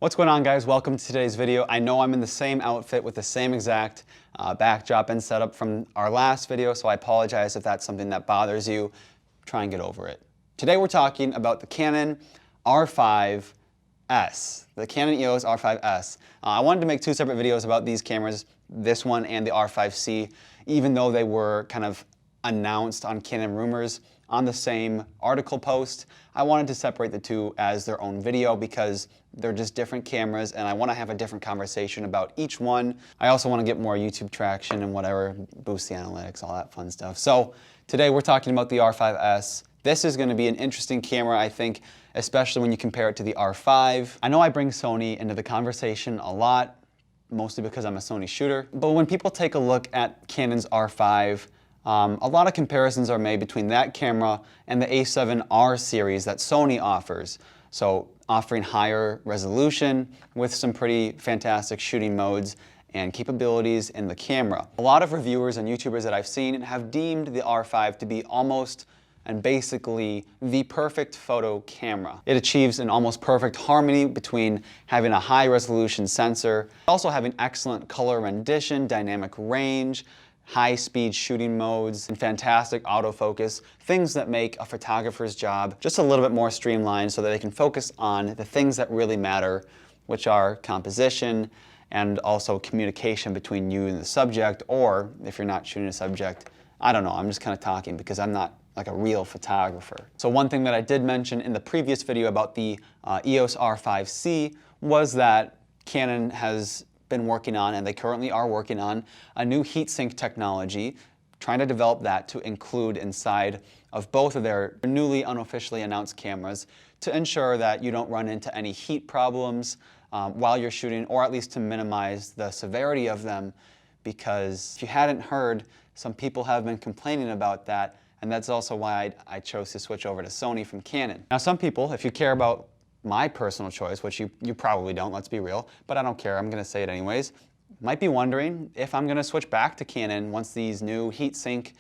What's going on, guys? Welcome to today's video. I know I'm in the same outfit with the same exact backdrop and setup from our last video, so I apologize if that's something that bothers you. Try and get over it. Today we're talking about the Canon R5s, the Canon EOS R5s. I wanted to make two separate videos about these cameras, this one and the R5C, even though they were kind of announced on Canon Rumors on the same article post. I wanted to separate the two as their own video because they're just different cameras and I want to have a different conversation about each one. I also want to get more YouTube traction and whatever, boost the analytics, all that fun stuff. So today we're talking about the R5s. This is going to be an interesting camera, I think, especially when you compare it to the R5. I know I bring Sony into the conversation a lot, mostly because I'm a Sony shooter, but when people take a look at Canon's R5, a lot of comparisons are made between that camera and the A7R series that Sony offers. So offering higher resolution with some pretty fantastic shooting modes and capabilities in the camera. A lot of reviewers and YouTubers that I've seen have deemed the R5 to be almost and basically the perfect photo camera. It achieves an almost perfect harmony between having a high resolution sensor, also having excellent color rendition, dynamic range, high-speed shooting modes, and fantastic autofocus, things that make a photographer's job just a little bit more streamlined so that they can focus on the things that really matter, which are composition and also communication between you and the subject, or if you're not shooting a subject, I don't know, I'm just kind of talking because I'm not like a real photographer. So one thing that I did mention in the previous video about the EOS R5C was that Canon has been working on, and they currently are working on, a new heatsink technology, trying to develop that to include inside of both of their newly unofficially announced cameras to ensure that you don't run into any heat problems while you're shooting, or at least to minimize the severity of them, because if you hadn't heard, some people have been complaining about that, and that's also why I chose to switch over to Sony from Canon. Now some people, if you care about my personal choice, which you probably don't, let's be real, but I don't care, I'm going to say it anyways, might be wondering if I'm going to switch back to Canon once these new heatsink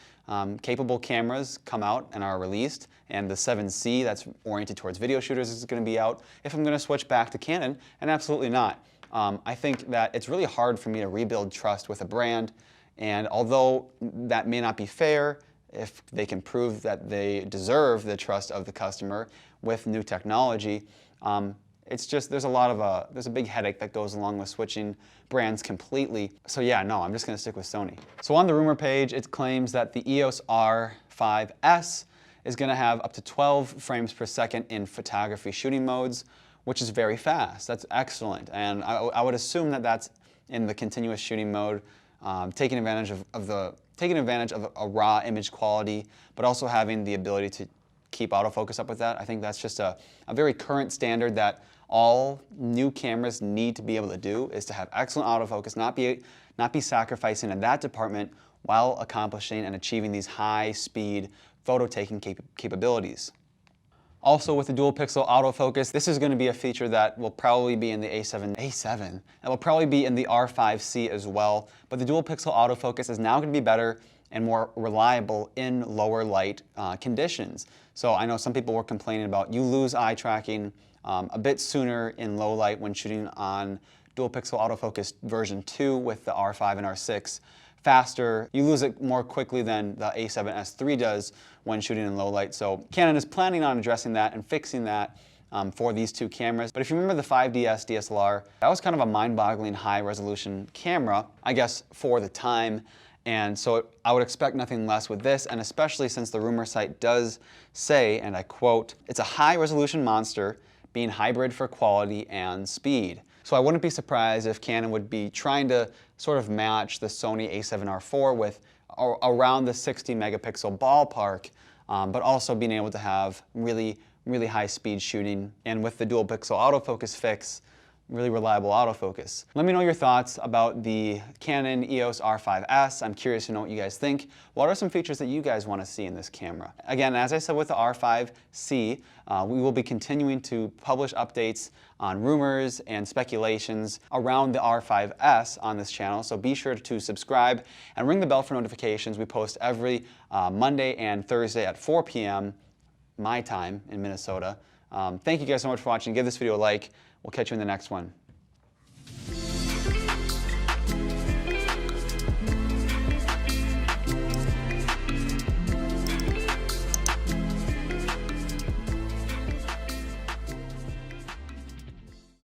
capable cameras come out and are released, and the 7C that's oriented towards video shooters is going to be out, if I'm going to switch back to Canon, and absolutely not. I think that it's really hard for me to rebuild trust with a brand, and although that may not be fair, if they can prove that they deserve the trust of the customer with new technology, it's just, there's a big headache that goes along with switching brands completely. So yeah, no, I'm just gonna stick with Sony. So on the rumor page, it claims that the EOS R5s is gonna have up to 12 frames per second in photography shooting modes, which is very fast. That's excellent. And I would assume that that's in the continuous shooting mode, taking advantage of a raw image quality, but also having the ability to keep autofocus up with that. I think that's just a very current standard that all new cameras need to be able to do, is to have excellent autofocus, not be sacrificing in that department while accomplishing and achieving these high-speed photo-taking capabilities. Also with the dual pixel autofocus, this is going to be a feature that will probably be in the A7, it will probably be in the R5C as well, but the dual pixel autofocus is now going to be better and more reliable in lower light conditions. So I know some people were complaining about you lose eye tracking a bit sooner in low light when shooting on dual pixel autofocus version 2 with the R5 and R6. Faster, you lose it more quickly than the A7S III does when shooting in low light. So Canon is planning on addressing that and fixing that for these two cameras. But if you remember the 5DS DSLR, that was kind of a mind-boggling high-resolution camera, I guess, for the time. And so I would expect nothing less with this, and especially since the rumor site does say, and I quote, "It's a high-resolution monster being hybrid for quality and speed." So I wouldn't be surprised if Canon would be trying to sort of match the Sony A7R IV with around the 60 megapixel ballpark, but also being able to have really high speed shooting, and with the dual pixel autofocus fix, really reliable autofocus. Let me know your thoughts about the Canon EOS R5s. I'm curious to know what you guys think. What are some features that you guys want to see in this camera? Again, as I said with the R5C, we will be continuing to publish updates on rumors and speculations around the R5s on this channel, so be sure to subscribe and ring the bell for notifications. We post every Monday and Thursday at 4 p.m. my time in Minnesota. Thank you guys so much for watching. Give this video a like. We'll catch you in the next one.